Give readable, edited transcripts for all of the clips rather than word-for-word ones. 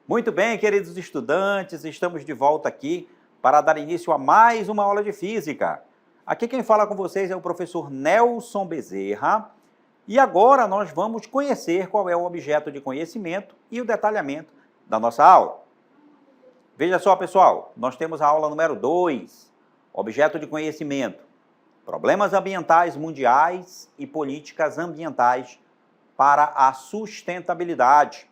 Muito bem, queridos estudantes, estamos de volta aqui para dar início a mais uma aula de física. Aqui quem fala com vocês é o professor Nelson Bezerra e agora nós vamos conhecer qual é o objeto de conhecimento e o detalhamento da nossa aula. Veja só, pessoal, nós temos a aula número 2, objeto de conhecimento, problemas ambientais mundiais e políticas ambientais para a sustentabilidade.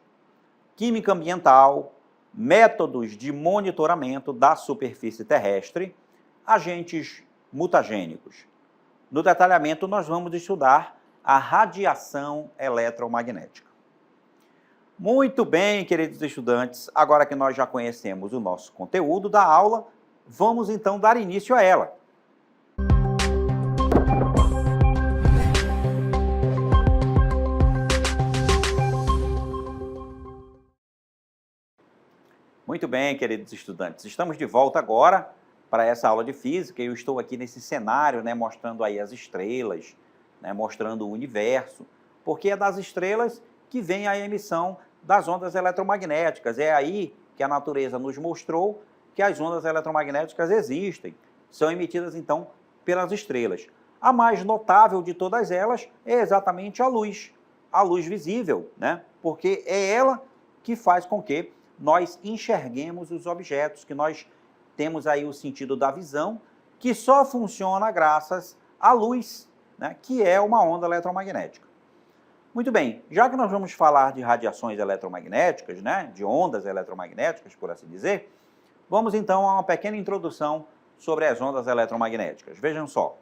Química ambiental, métodos de monitoramento da superfície terrestre, agentes mutagênicos. No detalhamento, nós vamos estudar a radiação eletromagnética. Muito bem, queridos estudantes, agora que nós já conhecemos o nosso conteúdo da aula, vamos então dar início a ela. Muito bem, queridos estudantes, estamos de volta agora para essa aula de física. Eu estou aqui nesse cenário, mostrando aí as estrelas, mostrando o universo, porque é das estrelas que vem a emissão das ondas eletromagnéticas. É aí que a natureza nos mostrou que as ondas eletromagnéticas existem, são emitidas então pelas estrelas. A mais notável de todas elas é exatamente a luz visível, porque é ela que faz com que nós enxerguemos os objetos, que nós temos aí o sentido da visão, que só funciona graças à luz, que é uma onda eletromagnética. Muito bem, já que nós vamos falar de radiações eletromagnéticas, de ondas eletromagnéticas, por assim dizer, vamos então a uma pequena introdução sobre as ondas eletromagnéticas. Vejam só,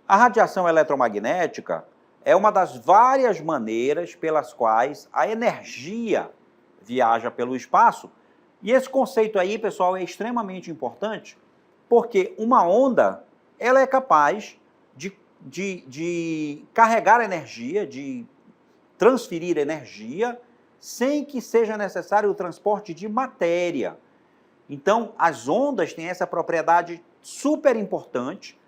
a radiação eletromagnética é uma das várias maneiras pelas quais a energia viaja pelo espaço, e esse conceito aí, pessoal, é extremamente importante, porque uma onda, ela é capaz de carregar energia, de transferir energia, sem que seja necessário o transporte de matéria. Então, as ondas têm essa propriedade super importante,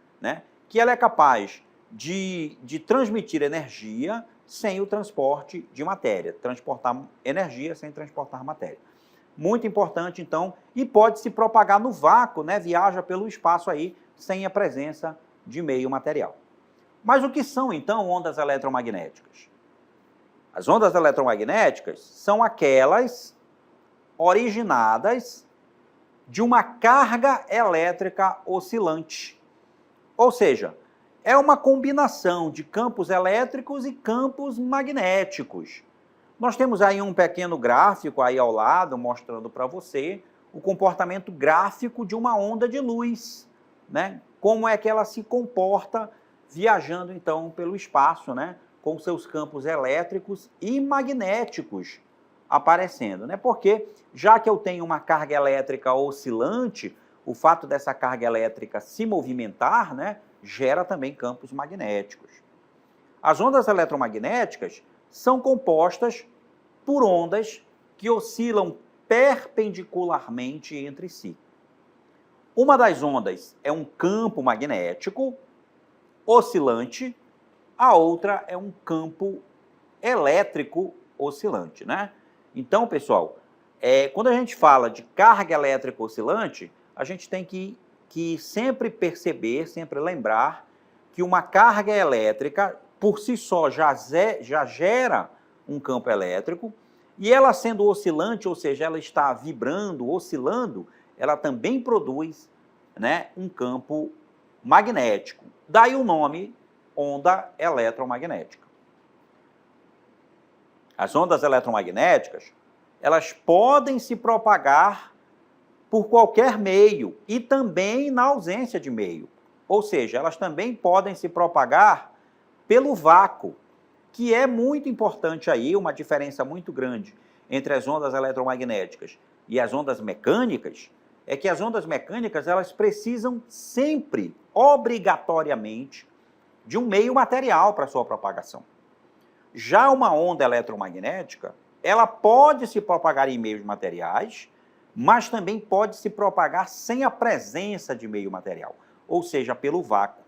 que ela é capaz de transmitir energia sem o transporte de matéria, transportar energia sem transportar matéria. Muito importante, então, e pode se propagar no vácuo, viaja pelo espaço aí, sem a presença de meio material. Mas o que são, então, ondas eletromagnéticas? As ondas eletromagnéticas são aquelas originadas de uma carga elétrica oscilante. Ou seja, é uma combinação de campos elétricos e campos magnéticos. Nós temos aí um pequeno gráfico aí ao lado, mostrando para você o comportamento gráfico de uma onda de luz, Como é que ela se comporta viajando, então, pelo espaço, Com seus campos elétricos e magnéticos aparecendo, Porque, já que eu tenho uma carga elétrica oscilante, o fato dessa carga elétrica se movimentar, gera também campos magnéticos. As ondas eletromagnéticas são compostas por ondas que oscilam perpendicularmente entre si. Uma das ondas é um campo magnético oscilante, a outra é um campo elétrico oscilante, Então, pessoal, quando a gente fala de carga elétrica oscilante, a gente tem que sempre perceber, sempre lembrar que uma carga elétrica, por si só, já gera um campo elétrico, e ela sendo oscilante, ou seja, ela está vibrando, oscilando, ela também produz um campo magnético. Daí o nome onda eletromagnética. As ondas eletromagnéticas, elas podem se propagar por qualquer meio e também na ausência de meio. Ou seja, elas também podem se propagar pelo vácuo, que é muito importante aí, uma diferença muito grande entre as ondas eletromagnéticas e as ondas mecânicas, é que as ondas mecânicas, elas precisam sempre, obrigatoriamente, de um meio material para sua propagação. Já uma onda eletromagnética, ela pode se propagar em meios materiais, mas também pode se propagar sem a presença de meio material, ou seja, pelo vácuo.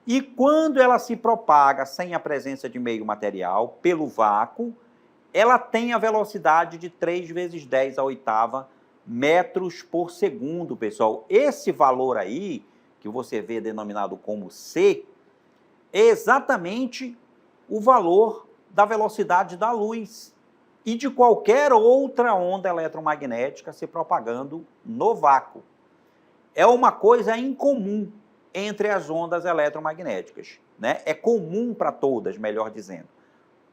E quando ela se propaga sem a presença de meio material, pelo vácuo, ela tem a velocidade de 3 vezes 10 à oitava metros por segundo, pessoal. Esse valor aí, que você vê denominado como C, é exatamente o valor da velocidade da luz e de qualquer outra onda eletromagnética se propagando no vácuo. É uma coisa incomum entre as ondas eletromagnéticas, né? É comum para todas, melhor dizendo.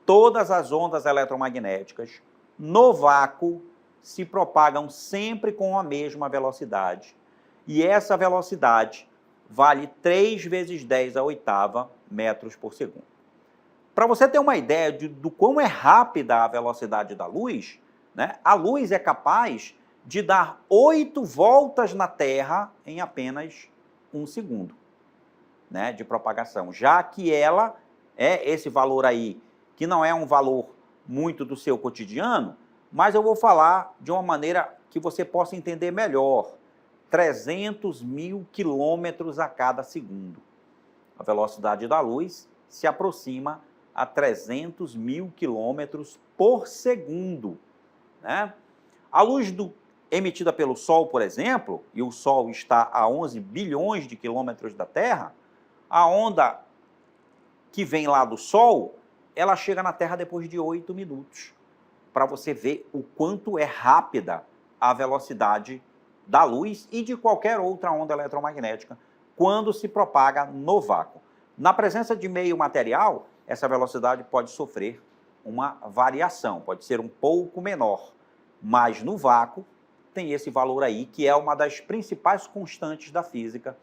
Todas as ondas eletromagnéticas no vácuo se propagam sempre com a mesma velocidade. E essa velocidade vale 3 vezes 10 à oitava metros por segundo. Para você ter uma ideia do quão é rápida a velocidade da luz, né, a luz é capaz de dar 8 voltas na Terra em apenas 1 segundo, né, de propagação. Já que ela é esse valor aí, que não é um valor muito do seu cotidiano, mas eu vou falar de uma maneira que você possa entender melhor. 300 mil quilômetros a cada segundo. A velocidade da luz se aproxima a 300 mil quilômetros por segundo, né? A luz emitida pelo Sol, por exemplo, e o Sol está a 11 bilhões de quilômetros da Terra, a onda que vem lá do Sol, ela chega na Terra depois de 8 minutos, para você ver o quanto é rápida a velocidade da luz e de qualquer outra onda eletromagnética quando se propaga no vácuo. Na presença de meio material, essa velocidade pode sofrer uma variação, pode ser um pouco menor, mas no vácuo tem esse valor aí, que é uma das principais constantes da física,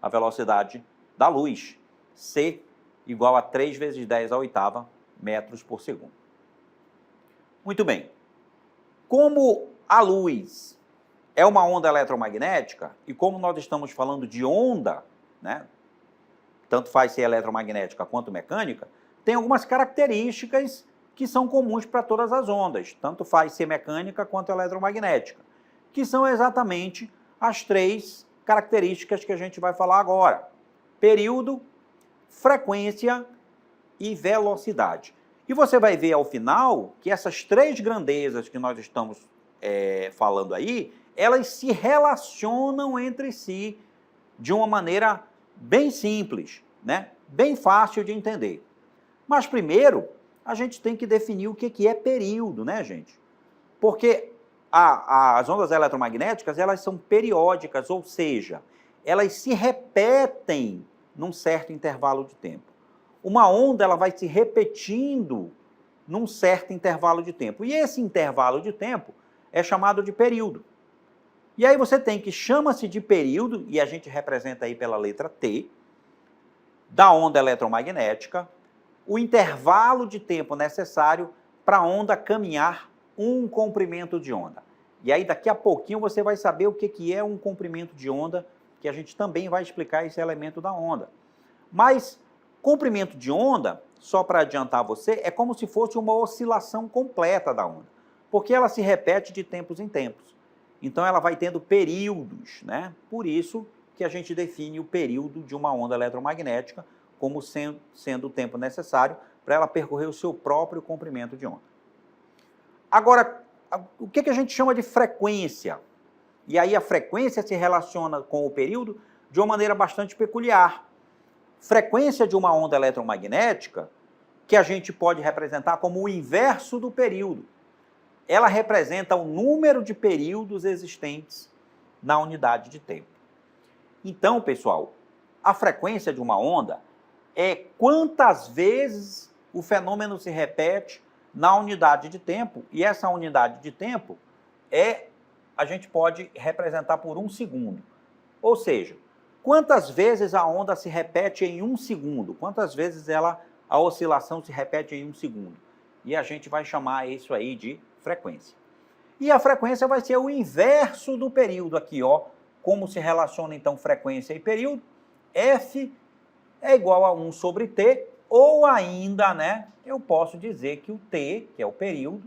a velocidade da luz, C igual a 3 vezes 10 à oitava metros por segundo. Muito bem. Como a luz é uma onda eletromagnética, e como nós estamos falando de onda, né, tanto faz ser eletromagnética quanto mecânica, tem algumas características que são comuns para todas as ondas, tanto faz ser mecânica quanto eletromagnética, que são exatamente as 3 características que a gente vai falar agora: período, frequência e velocidade. E você vai ver ao final que essas 3 grandezas que nós estamos falando aí, elas se relacionam entre si de uma maneira bem simples, né? Bem fácil de entender. Mas primeiro, a gente tem que definir o que é período, né, gente? Porque as ondas eletromagnéticas, elas são periódicas, ou seja, elas se repetem num certo intervalo de tempo. Uma onda, ela vai se repetindo num certo intervalo de tempo. E esse intervalo de tempo é chamado de período. E aí você tem que chama-se de período, e a gente representa aí pela letra T, da onda eletromagnética, o intervalo de tempo necessário para a onda caminhar um comprimento de onda. E aí daqui a pouquinho você vai saber o que é um comprimento de onda, que a gente também vai explicar esse elemento da onda. Mas comprimento de onda, só para adiantar você, é como se fosse uma oscilação completa da onda, porque ela se repete de tempos em tempos. Então ela vai tendo períodos, né? Por isso que a gente define o período de uma onda eletromagnética como sendo o tempo necessário para ela percorrer o seu próprio comprimento de onda. Agora, o que a gente chama de frequência? E aí a frequência se relaciona com o período de uma maneira bastante peculiar. Frequência de uma onda eletromagnética, que a gente pode representar como o inverso do período. Ela representa o número de períodos existentes na unidade de tempo. Então, pessoal, a frequência de uma onda é quantas vezes o fenômeno se repete na unidade de tempo, e essa unidade de tempo a gente pode representar por 1 segundo. Ou seja, quantas vezes a onda se repete em 1 segundo? Quantas vezes a oscilação se repete em 1 segundo? E a gente vai chamar isso aí de frequência. E a frequência vai ser o inverso do período aqui, ó. Como se relaciona então frequência e período? F é igual a 1 sobre T, ou ainda, né, eu posso dizer que o T, que é o período,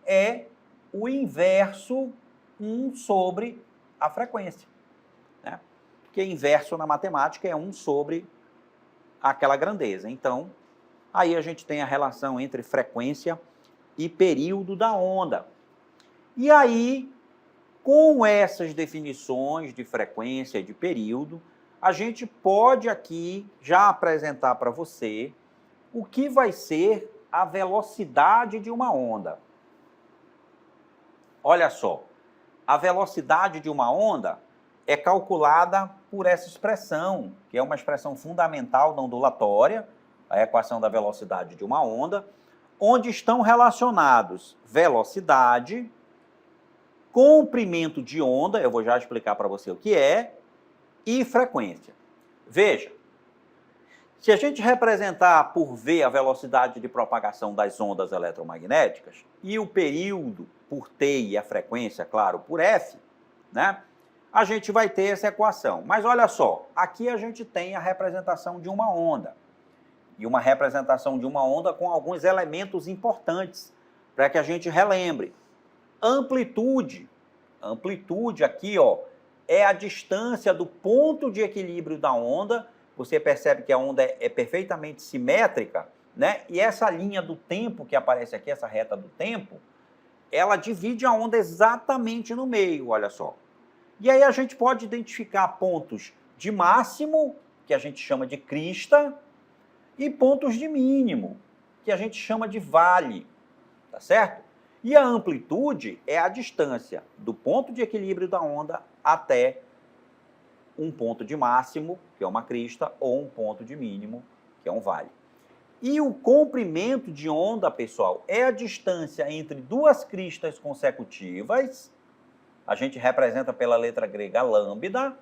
é o inverso 1 sobre a frequência, né? Porque inverso na matemática é 1 sobre aquela grandeza. Então, aí a gente tem a relação entre frequência e período da onda. E aí, com essas definições de frequência e de período, a gente pode aqui já apresentar para você o que vai ser a velocidade de uma onda. Olha só, a velocidade de uma onda é calculada por essa expressão, que é uma expressão fundamental da ondulatória, a equação da velocidade de uma onda, onde estão relacionados velocidade, comprimento de onda, eu vou já explicar para você o que é, e frequência. Veja, se a gente representar por V a velocidade de propagação das ondas eletromagnéticas e o período por T e a frequência, claro, por F, né? A gente vai ter essa equação. Mas olha só, aqui a gente tem a representação de uma onda. E uma representação de uma onda com alguns elementos importantes para que a gente relembre. Amplitude. Amplitude aqui, ó, é a distância do ponto de equilíbrio da onda. Você percebe que a onda é perfeitamente simétrica, né? E essa linha do tempo que aparece aqui, essa reta do tempo, ela divide a onda exatamente no meio, olha só. E aí a gente pode identificar pontos de máximo, que a gente chama de crista, e pontos de mínimo, que a gente chama de vale, tá certo? E a amplitude é a distância do ponto de equilíbrio da onda até um ponto de máximo, que é uma crista, ou um ponto de mínimo, que é um vale. E o comprimento de onda, pessoal, é a distância entre duas cristas consecutivas, a gente representa pela letra grega lambda,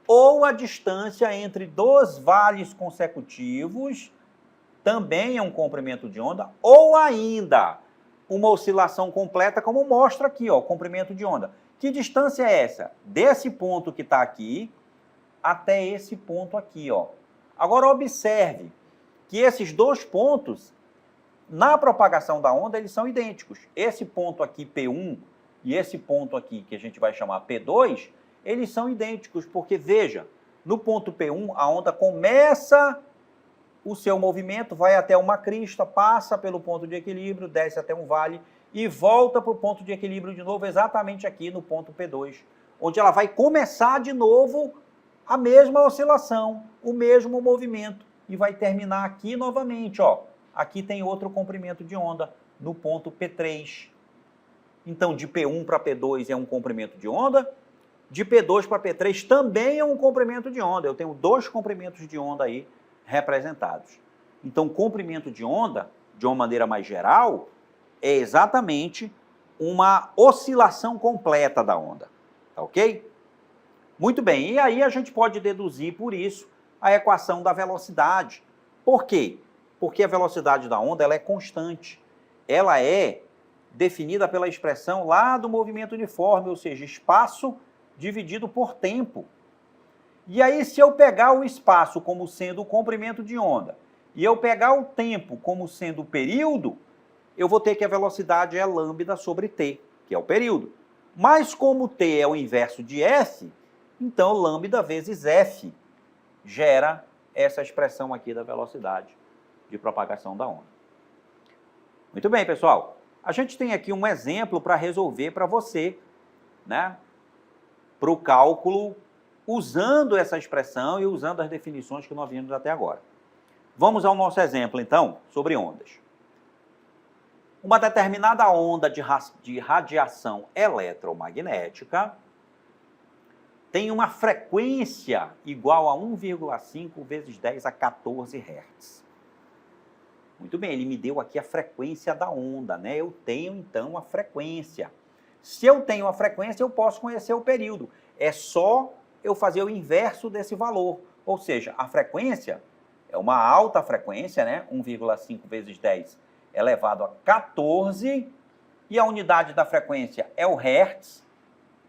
ou a distância entre dois vales consecutivos, também é um comprimento de onda, ou ainda uma oscilação completa, como mostra aqui, ó, comprimento de onda. Que distância é essa? Desse ponto que está aqui até esse ponto aqui, ó. Agora observe que esses dois pontos, na propagação da onda, eles são idênticos. Esse ponto aqui, P1, e esse ponto aqui, que a gente vai chamar P2, eles são idênticos, porque, veja, no ponto P1, a onda começa o seu movimento, vai até uma crista, passa pelo ponto de equilíbrio, desce até um vale e volta para o ponto de equilíbrio de novo, exatamente aqui no ponto P2, onde ela vai começar de novo a mesma oscilação, o mesmo movimento, e vai terminar aqui novamente, ó. Aqui tem outro comprimento de onda, no ponto P3. Então, de P1 para P2 é um comprimento de onda, de P2 para P3 também é um comprimento de onda. Eu tenho dois comprimentos de onda aí representados. Então, comprimento de onda, de uma maneira mais geral, é exatamente uma oscilação completa da onda, tá ok? Muito bem, e aí a gente pode deduzir por isso a equação da velocidade. Por quê? Porque a velocidade da onda ela é constante. Ela é definida pela expressão lá do movimento uniforme, ou seja, espaço dividido por tempo. E aí, se eu pegar o espaço como sendo o comprimento de onda, e eu pegar o tempo como sendo o período, eu vou ter que a velocidade é lambda sobre t, que é o período. Mas como t é o inverso de f, então lambda vezes f gera essa expressão aqui da velocidade de propagação da onda. Muito bem, pessoal. A gente tem aqui um exemplo para resolver para você, né? Para o cálculo, usando essa expressão e usando as definições que nós vimos até agora. Vamos ao nosso exemplo, então, sobre ondas. Uma determinada onda de radiação eletromagnética tem uma frequência igual a 1,5 vezes 10 a 14 Hz. Muito bem, ele me deu aqui a frequência da onda, né? Eu tenho, então, a frequência. Se eu tenho a frequência, eu posso conhecer o período. É só eu fazer o inverso desse valor. Ou seja, a frequência é uma alta frequência, né? 1,5 vezes 10 elevado a 14. E a unidade da frequência é o Hertz,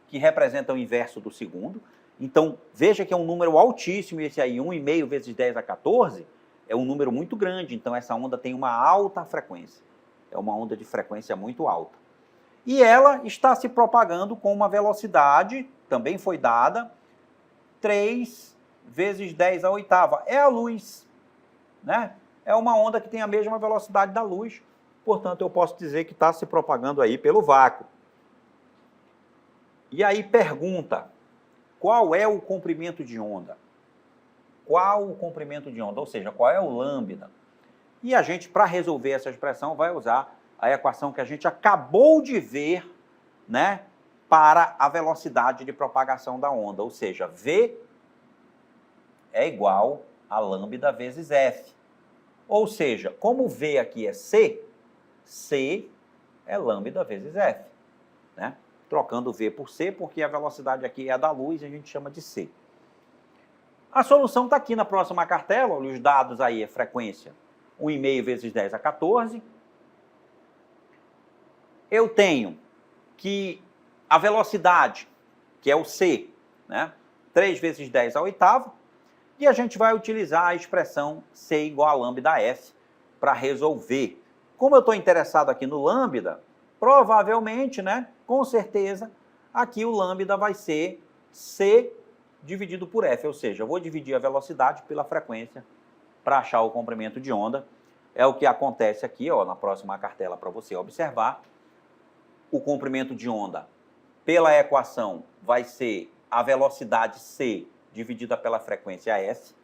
que representa o inverso do segundo. Então, veja que é um número altíssimo, esse aí, 1,5 vezes 10 a 14, é um número muito grande. Então, essa onda tem uma alta frequência. É uma onda de frequência muito alta. E ela está se propagando com uma velocidade, também foi dada, 3 vezes 10 à oitava. É a luz, né? É uma onda que tem a mesma velocidade da luz, portanto, eu posso dizer que está se propagando aí pelo vácuo. E aí pergunta, qual é o comprimento de onda? Qual o comprimento de onda? Ou seja, qual é o lambda? E a gente, para resolver essa expressão, vai usar a equação que a gente acabou de ver, né, para a velocidade de propagação da onda. Ou seja, V é igual a lambda vezes F. Ou seja, como V aqui é C, C é lambda vezes F, né? Trocando V por C, porque a velocidade aqui é a da luz, a gente chama de C. A solução está aqui na próxima cartela, olha, os dados aí, a frequência 1,5 vezes 10 a 14. Eu tenho que a velocidade, que é o C, né? 3 vezes 10 a oitava, e a gente vai utilizar a expressão C igual a lambda F para resolver. Como eu estou interessado aqui no lambda, provavelmente, né, com certeza, aqui o lambda vai ser C dividido por F, ou seja, eu vou dividir a velocidade pela frequência para achar o comprimento de onda. É o que acontece aqui, ó, na próxima cartela para você observar. O comprimento de onda pela equação vai ser a velocidade C dividida pela frequência S.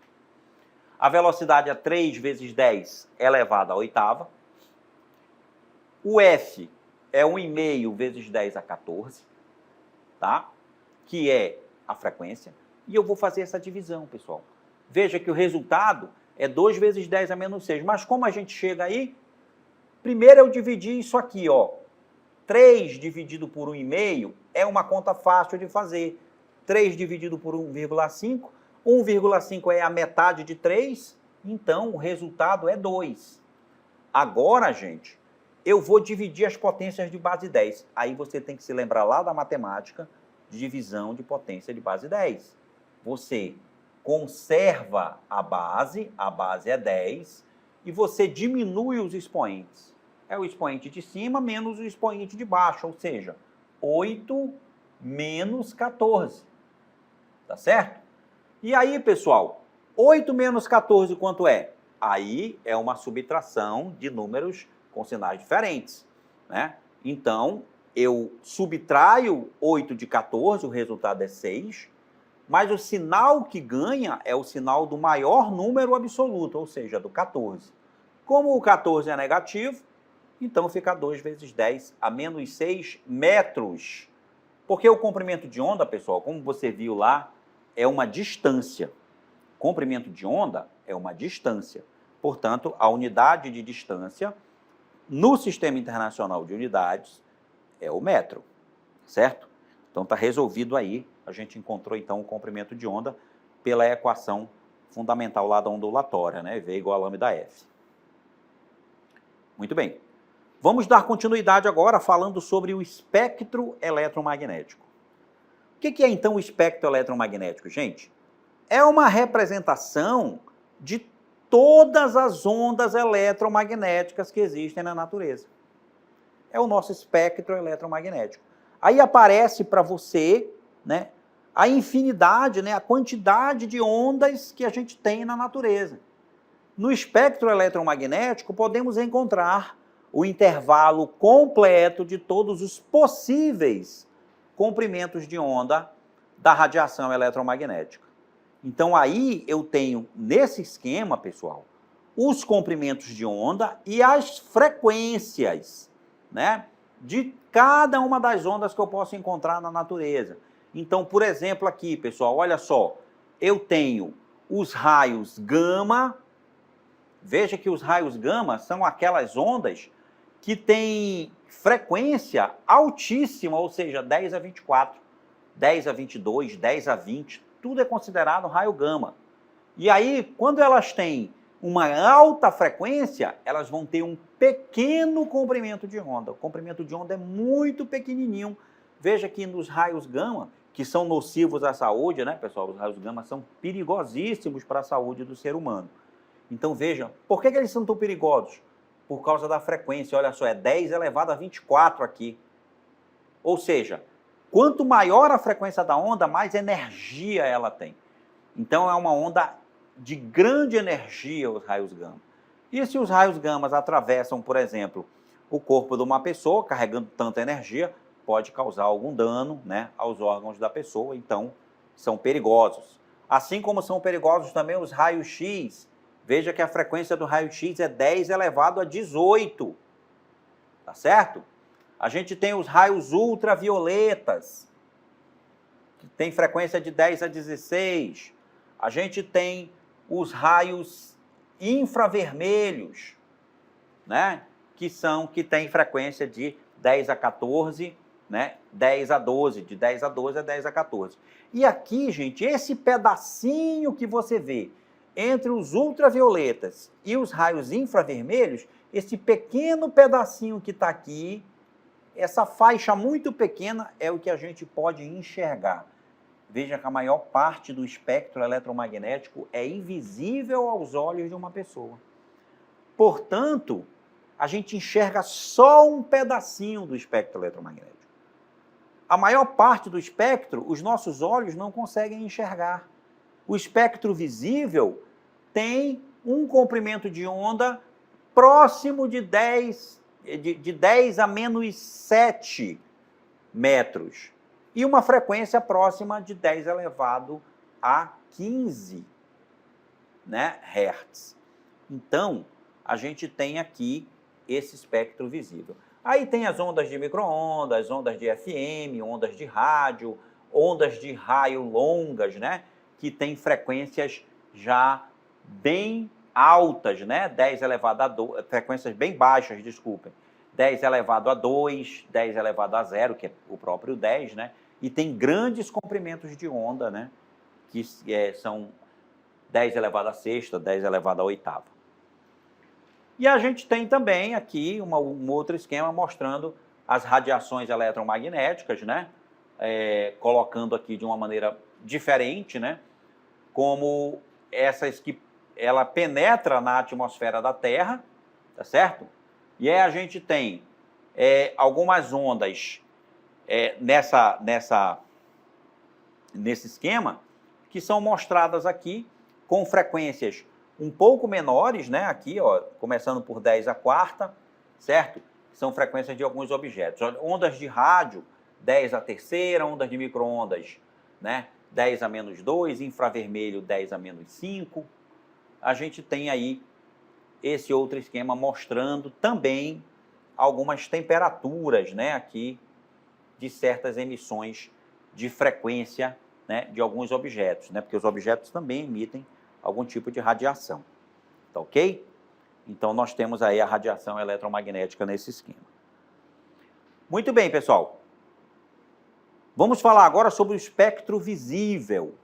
A velocidade é 3 vezes 10 elevado à oitava. O F é 1,5 vezes 10 a 14, tá? Que é a frequência. E eu vou fazer essa divisão, pessoal. Veja que o resultado é 2 vezes 10 a menos 6. Mas como a gente chega aí? Primeiro eu dividi isso aqui, ó. 3 dividido por 1,5 é uma conta fácil de fazer. 3 dividido por 1,5. 1,5 é a metade de 3, então o resultado é 2. Agora, gente, eu vou dividir as potências de base 10. Aí você tem que se lembrar lá da matemática de divisão de potência de base 10. Você conserva a base é 10, e você diminui os expoentes. É o expoente de cima menos o expoente de baixo, ou seja, 8 menos 14. Tá certo? E aí, pessoal, 8 menos 14 quanto é? Aí é uma subtração de números com sinais diferentes, né? Então, eu subtraio 8 de 14, o resultado é 6, mas o sinal que ganha é o sinal do maior número absoluto, ou seja, do 14. Como o 14 é negativo, então fica 2 vezes 10 a menos 6 metros. Porque o comprimento de onda, pessoal, como você viu lá, é uma distância. Comprimento de onda é uma distância. Portanto, a unidade de distância no Sistema Internacional de Unidades é o metro, certo? Então está resolvido aí. A gente encontrou então o comprimento de onda pela equação fundamental lá da ondulatória, né? V igual a lambda F. Muito bem. Vamos dar continuidade agora falando sobre o espectro eletromagnético. O que é então o espectro eletromagnético, gente? É uma representação de todas as ondas eletromagnéticas que existem na natureza. É o nosso espectro eletromagnético. Aí aparece para você, né, a infinidade, né, a quantidade de ondas que a gente tem na natureza. No espectro eletromagnético, podemos encontrar o intervalo completo de todos os possíveis comprimentos de onda da radiação eletromagnética. Então, aí eu tenho, nesse esquema, pessoal, os comprimentos de onda e as frequências, né, de cada uma das ondas que eu posso encontrar na natureza. Então, por exemplo, aqui, pessoal, olha só, eu tenho os raios gama. Veja que os raios gama são aquelas ondas que têm frequência altíssima, ou seja, 10 a 24, 10 a 22, 10 a 20, tudo é considerado raio gama. E aí, quando elas têm uma alta frequência, elas vão ter um pequeno comprimento de onda. O comprimento de onda é muito pequenininho. Veja que nos raios gama, que são nocivos à saúde, né, pessoal? Os raios gama são perigosíssimos para a saúde do ser humano. Então, vejam, por que eles são tão perigosos? Por causa da frequência. Olha só, é 10 elevado a 24 aqui. Ou seja, quanto maior a frequência da onda, mais energia ela tem. Então é uma onda de grande energia os raios gama. E se os raios gama atravessam, por exemplo, o corpo de uma pessoa, carregando tanta energia, pode causar algum dano, né, aos órgãos da pessoa, então são perigosos. Assim como são perigosos também os raios-x. Veja que a frequência do raio-x é 10 elevado a 18, tá certo? A gente tem os raios ultravioletas, que tem frequência de 10 a 16. A gente tem os raios infravermelhos, né? Que tem frequência de 10 a 14, né? 10 a 12, de 10 a 12 a 10 a 14. E aqui, gente, esse pedacinho que você vê entre os ultravioletas e os raios infravermelhos, esse pequeno pedacinho que está aqui, essa faixa muito pequena é o que a gente pode enxergar. Veja que a maior parte do espectro eletromagnético é invisível aos olhos de uma pessoa. Portanto, a gente enxerga só um pedacinho do espectro eletromagnético. A maior parte do espectro, os nossos olhos não conseguem enxergar. O espectro visível tem um comprimento de onda próximo de 10 a menos 7 metros. E uma frequência próxima de 10 elevado a 15, né, Hertz. Então, a gente tem aqui esse espectro visível. Aí tem as ondas de micro-ondas, ondas de FM, ondas de rádio, ondas de raio longas, né, que tem frequências já bem altas, né, 10 elevado a 2, frequências bem baixas, desculpem, 10 elevado a 2, 10 elevado a 0, que é o próprio 10, né, e tem grandes comprimentos de onda, né, que são 10 elevado a sexta, 10 elevado a oitava. E a gente tem também aqui um outro esquema mostrando as radiações eletromagnéticas, né, colocando aqui de uma maneira diferente, né, como essas que ela penetra na atmosfera da Terra, tá certo? E aí a gente tem algumas ondas nesse esquema que são mostradas aqui com frequências um pouco menores, né? Aqui, ó, começando por 10 a quarta, certo? São frequências de alguns objetos. Ondas de rádio, 10 a terceira, ondas de micro-ondas, né? 10 a menos 2, infravermelho, 10 a menos 5. A gente tem aí esse outro esquema mostrando também algumas temperaturas, né? Aqui, de certas emissões de frequência, né? De alguns objetos, né? Porque os objetos também emitem algum tipo de radiação, tá ok? Então, nós temos aí a radiação eletromagnética nesse esquema. Muito bem, pessoal. Vamos falar agora sobre o espectro visível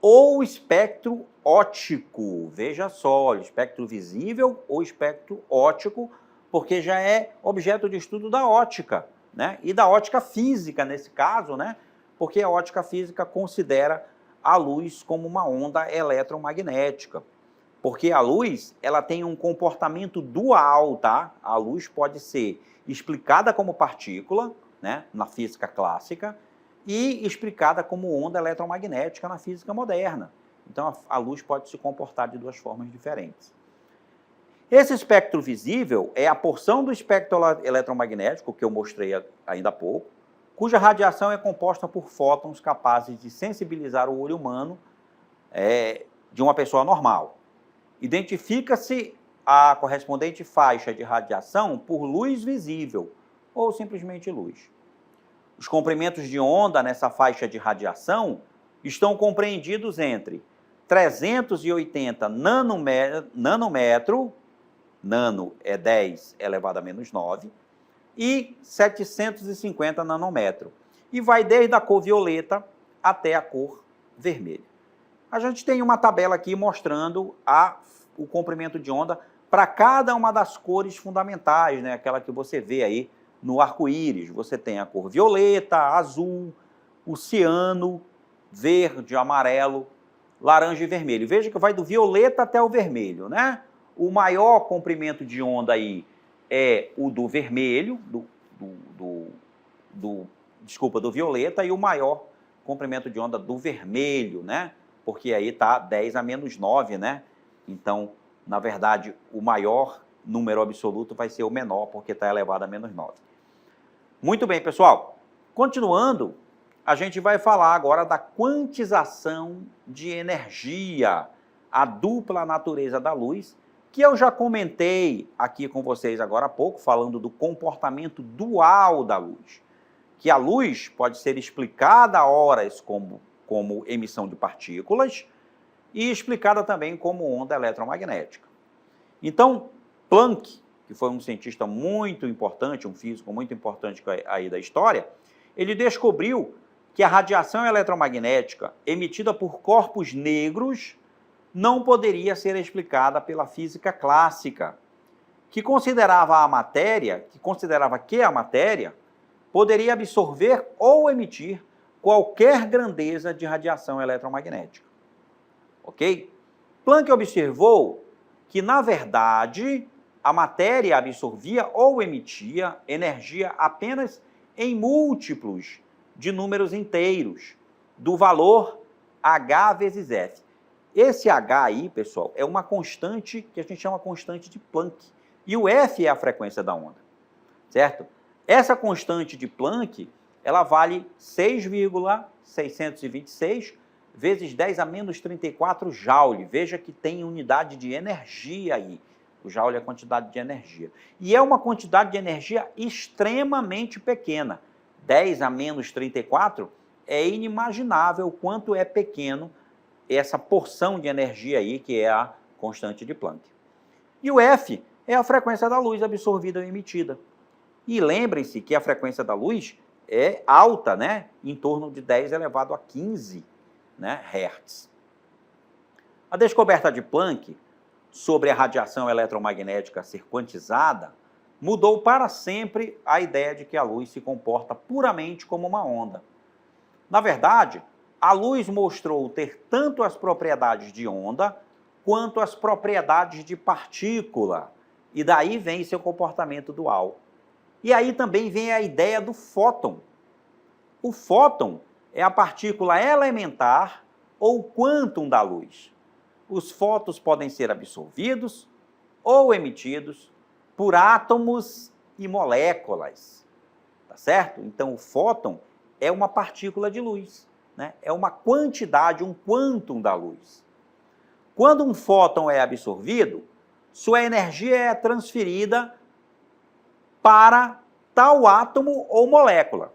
ou espectro óptico. Veja só, espectro visível ou espectro óptico, porque já é objeto de estudo da óptica, né? E da óptica física, nesse caso, né? Porque a óptica física considera a luz como uma onda eletromagnética, porque a luz ela tem um comportamento dual, tá? A luz pode ser explicada como partícula, né, na física clássica, e explicada como onda eletromagnética na física moderna. Então a luz pode se comportar de duas formas diferentes. Esse espectro visível é a porção do espectro eletromagnético que eu mostrei ainda há pouco, cuja radiação é composta por fótons capazes de sensibilizar o olho humano de uma pessoa normal. Identifica-se a correspondente faixa de radiação por luz visível, ou simplesmente luz. Os comprimentos de onda nessa faixa de radiação estão compreendidos entre 380 nanômetro, nano é 10 elevado a menos 9, e 750 nanômetro. E vai desde a cor violeta até a cor vermelha. A gente tem uma tabela aqui mostrando o comprimento de onda para cada uma das cores fundamentais, né? Aquela que você vê aí no arco-íris. Você tem a cor violeta, azul, o ciano, verde, amarelo, laranja e vermelho. Veja que vai do violeta até o vermelho, né? O maior comprimento de onda aí é o do vermelho, do violeta e o maior comprimento de onda do vermelho, né? Porque aí está 10 a menos 9, né? Então, na verdade, o maior número absoluto vai ser o menor, porque está elevado a menos 9. Muito bem, pessoal. Continuando, a gente vai falar agora da quantização de energia, a dupla natureza da luz, que eu já comentei aqui com vocês agora há pouco, falando do comportamento dual da luz. Que a luz pode ser explicada a horas como emissão de partículas e explicada também como onda eletromagnética. Então, Planck, que foi um cientista muito importante, um físico muito importante aí da história, ele descobriu que a radiação eletromagnética emitida por corpos negros não poderia ser explicada pela física clássica, que considerava que a matéria poderia absorver ou emitir qualquer grandeza de radiação eletromagnética. Ok? Planck observou que, na verdade, a matéria absorvia ou emitia energia apenas em múltiplos de números inteiros, do valor H vezes F. Esse H aí, pessoal, é uma constante que a gente chama constante de Planck. E o F é a frequência da onda, certo? Essa constante de Planck, ela vale 6,626 vezes 10 a menos 34 joule. Veja que tem unidade de energia aí. O joule é a quantidade de energia. E é uma quantidade de energia extremamente pequena. 10 a menos 34 é inimaginável o quanto é pequeno essa porção de energia aí, que é a constante de Planck. E o F é a frequência da luz absorvida ou emitida. E lembrem-se que a frequência da luz é alta, né? Em torno de 10 elevado a 15, né, Hertz. A descoberta de Planck sobre a radiação eletromagnética ser quantizada mudou para sempre a ideia de que a luz se comporta puramente como uma onda. Na verdade, a luz mostrou ter tanto as propriedades de onda quanto as propriedades de partícula, e daí vem seu comportamento dual. E aí também vem a ideia do fóton. O fóton é a partícula elementar ou quântum da luz. Os fótons podem ser absorvidos ou emitidos por átomos e moléculas, tá certo? Então, o fóton é uma partícula de luz, né? É uma quantidade, um quântum da luz. Quando um fóton é absorvido, sua energia é transferida para tal átomo ou molécula.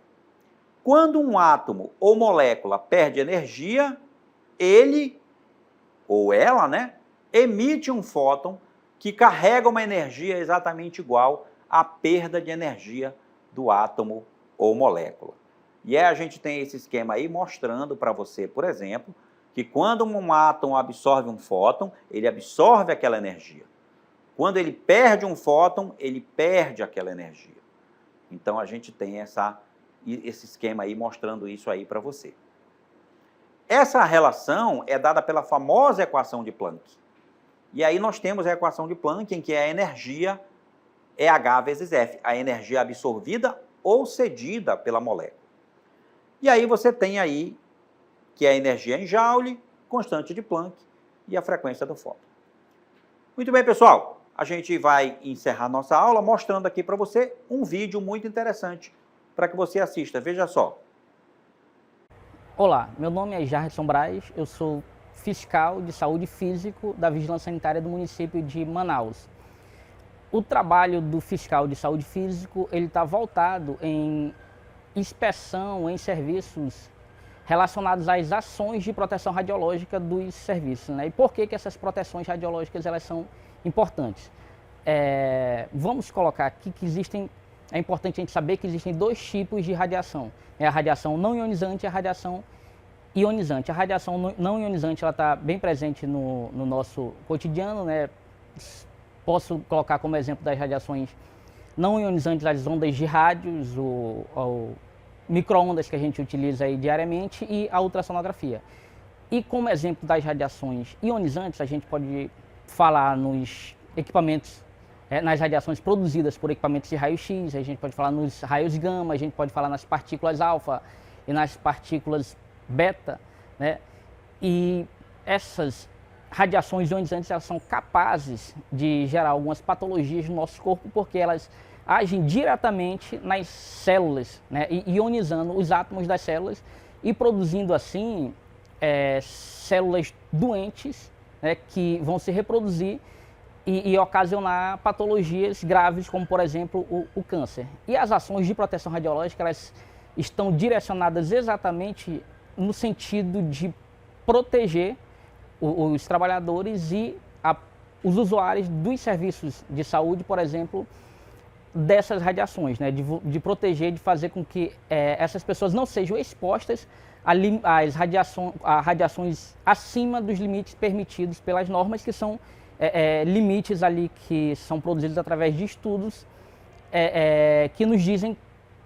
Quando um átomo ou molécula perde energia, ele ou ela, né, emite um fóton que carrega uma energia exatamente igual à perda de energia do átomo ou molécula. E aí a gente tem esse esquema aí mostrando para você, por exemplo, que quando um átomo absorve um fóton, ele absorve aquela energia. Quando ele perde um fóton, ele perde aquela energia. Então, a gente tem esse esquema aí mostrando isso aí para você. Essa relação é dada pela famosa equação de Planck. E aí nós temos a equação de Planck, em que a energia é H vezes F, a energia absorvida ou cedida pela molécula. E aí você tem aí que a energia em joule, constante de Planck e a frequência do fóton. Muito bem, pessoal. A gente vai encerrar nossa aula mostrando aqui para você um vídeo muito interessante para que você assista. Veja só. Olá, meu nome é Jarson Braz, eu sou fiscal de saúde físico da Vigilância Sanitária do município de Manaus. O trabalho do fiscal de saúde físico, ele está voltado em inspeção, em serviços relacionados às ações de proteção radiológica dos serviços, né? E por que essas proteções radiológicas elas são importantes? Vamos colocar aqui que é importante a gente saber que existem dois tipos de radiação. É a radiação não ionizante e a radiação ionizante. A radiação não ionizante está bem presente no nosso cotidiano, né? Posso colocar como exemplo das radiações não ionizantes as ondas de rádios, o micro-ondas que a gente utiliza aí diariamente e a ultrassonografia. E como exemplo das radiações ionizantes, a gente pode falar nos equipamentos nas radiações produzidas por equipamentos de raio-x, a gente pode falar nos raios gama, a gente pode falar nas partículas alfa e nas partículas beta, né? E essas radiações ionizantes, elas são capazes de gerar algumas patologias no nosso corpo, porque elas agem diretamente nas células, né? Ionizando os átomos das células e produzindo assim células doentes, né? Que vão se reproduzir e ocasionar patologias graves, como por exemplo o câncer. E as ações de proteção radiológica, elas estão direcionadas exatamente no sentido de proteger os trabalhadores e os usuários dos serviços de saúde, por exemplo, dessas radiações, né? De proteger, de fazer com que essas pessoas não sejam expostas a radiações acima dos limites permitidos pelas normas, que são limites ali que são produzidos através de estudos que nos dizem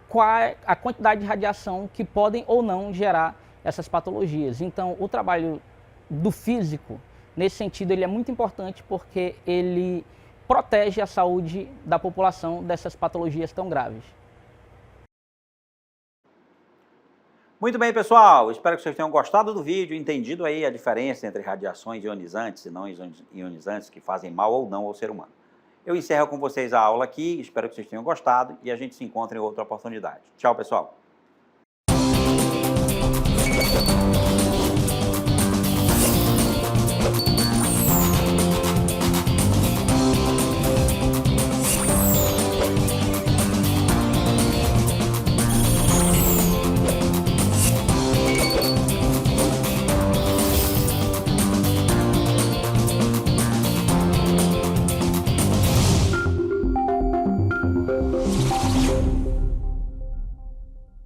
qual é a quantidade de radiação que podem ou não gerar essas patologias. Então, o trabalho do físico, nesse sentido, ele é muito importante porque ele protege a saúde da população dessas patologias tão graves. Muito bem, pessoal. Espero que vocês tenham gostado do vídeo, entendido aí a diferença entre radiações ionizantes e não ionizantes que fazem mal ou não ao ser humano. Eu encerro com vocês a aula aqui, espero que vocês tenham gostado e a gente se encontra em outra oportunidade. Tchau, pessoal.